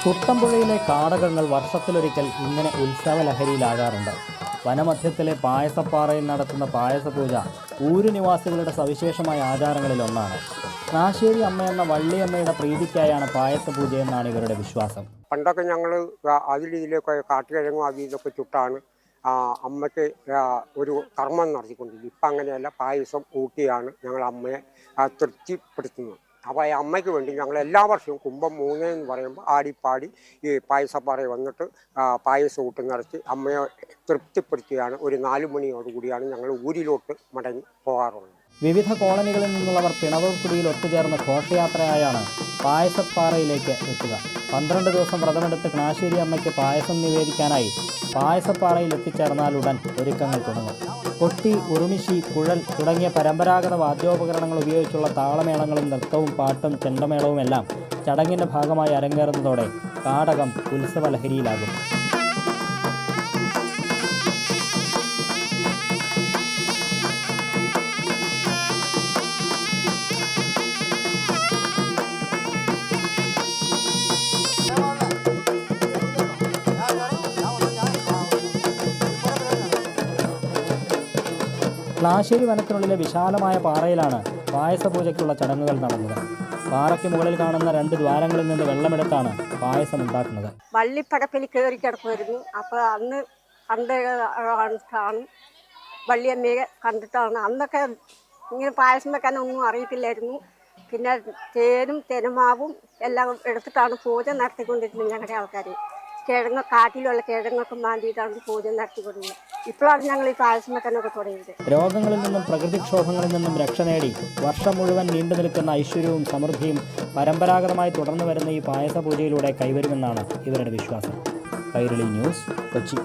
കുട്ടമ്പുഴയിലെ കാടകങ്ങൾ വർഷത്തിലൊരിക്കൽ ഇങ്ങനെ ഉത്സവലഹരിയിലാകാറുണ്ട്. വനമധ്യത്തിലെ പായസപ്പാറയിൽ നടത്തുന്ന പായസപൂജ ഊരു നിവാസികളുടെ സവിശേഷമായ ആചാരങ്ങളിലൊന്നാണ്. നാശ്ശേരി അമ്മയെന്ന വള്ളിയമ്മയുടെ പ്രീതിക്കായാണ് പായസപൂജയെന്നാണ് ഇവരുടെ വിശ്വാസം. പണ്ടൊക്കെ ഞങ്ങൾ അതിലൊക്കെ കാട്ടുകിഴങ്ങും അതിലൊക്കെ ചുട്ടാണ് അമ്മയ്ക്ക് ഒരു കർമ്മം നടത്തിക്കൊണ്ടിരുന്നത്. ഇപ്പം അങ്ങനെയല്ല, പായസം ഊട്ടിയാണ് ഞങ്ങൾ അമ്മയെ തൃപ്തിപ്പെടുത്തുന്നത്. അപ്പോൾ ഈ അമ്മയ്ക്ക് വേണ്ടി ഞങ്ങൾ എല്ലാ വർഷവും കുംഭം 3 എന്ന് പറയുമ്പോൾ ആടിപ്പാടി ഈ പായസപ്പാറയിൽ വന്നിട്ട് പായസം ഊട്ട് നടത്തി അമ്മയെ തൃപ്തിപ്പെടുത്തിയാണ് ഒരു 4 മണിയോടുകൂടിയാണ് ഞങ്ങൾ ഊരിലോട്ട് മടങ്ങി പോകാറുള്ളത്. വിവിധ കോളനികളിൽ നിന്നുള്ളവർ പിണവൂർക്കുടിയിൽ ഒത്തുചേർന്ന് ഘോഷയാത്രയായാണ് പായസപ്പാറയിലേക്ക് എത്തുക. 12 ദിവസം വ്രതമെടുത്ത് നാശ്ശേരി അമ്മയ്ക്ക് പായസം നിവേദിക്കാനായി പായസപ്പാറയിൽ എത്തിച്ചേർന്നാലുടൻ ഒരുക്കങ്ങൾ തുടങ്ങും. കൊട്ടി, ഉറുമിശി, കുഴൽ തുടങ്ങിയ പരമ്പരാഗത വാദ്യോപകരണങ്ങൾ ഉപയോഗിച്ചുള്ള താളമേളങ്ങളും നൃത്തവും പാട്ടും ചെണ്ടമേളവും എല്ലാം ചടങ്ങിൻ്റെ ഭാഗമായി അരങ്ങേറുന്നതോടെ കാടകം ഉത്സവലഹരിയിലാകും. നാശ്ശേരി വനത്തിനുള്ളിലെ വിശാലമായ പാറയിലാണ് പായസപൂജയ്ക്കുള്ള ചടങ്ങുകൾ നടന്നത്. പാറയ്ക്ക് മുകളിൽ കാണുന്ന 2 ദ്വാരങ്ങളിൽ നിന്ന് വെള്ളമെടുത്താണ് പായസം ഉണ്ടാക്കുന്നത്. വള്ളിപ്പടപ്പിൽ കയറി കിടക്കുമായിരുന്നു. അപ്പോൾ അന്ന് കാണും വള്ളിയമ്മയെ കണ്ടിട്ടാണ്. അന്നൊക്കെ ഇങ്ങനെ പായസം വെക്കാനൊന്നും അറിയത്തില്ലായിരുന്നു. പിന്നെ തേനും തെനുമാവും എല്ലാം എടുത്തിട്ടാണ് പൂജ നടത്തിക്കൊണ്ടിരുന്നത് ഞങ്ങളുടെ ആൾക്കാർ. കാട്ടിലുള്ള കിഴങ്ങൊക്കെ മാന്തിയിട്ടാണ് പൂജ നടത്തിക്കൊണ്ടിരുന്നത്. ഇപ്പോഴാണ് ഞങ്ങൾ ഈ പായസം വെക്കാനൊക്കെ തുടങ്ങിയത്. രോഗങ്ങളിൽ നിന്നും പ്രകൃതിക്ഷോഭങ്ങളിൽ നിന്നും രക്ഷ നേടി വർഷം മുഴുവൻ നീണ്ടു നിൽക്കുന്ന ഐശ്വര്യവും സമൃദ്ധിയും പരമ്പരാഗതമായി തുടർന്നു വരുന്ന ഈ പായസപൂജയിലൂടെ കൈവരുമെന്നാണ് ഇവരുടെ വിശ്വാസം. കൈരളി ന്യൂസ്, കൊച്ചി.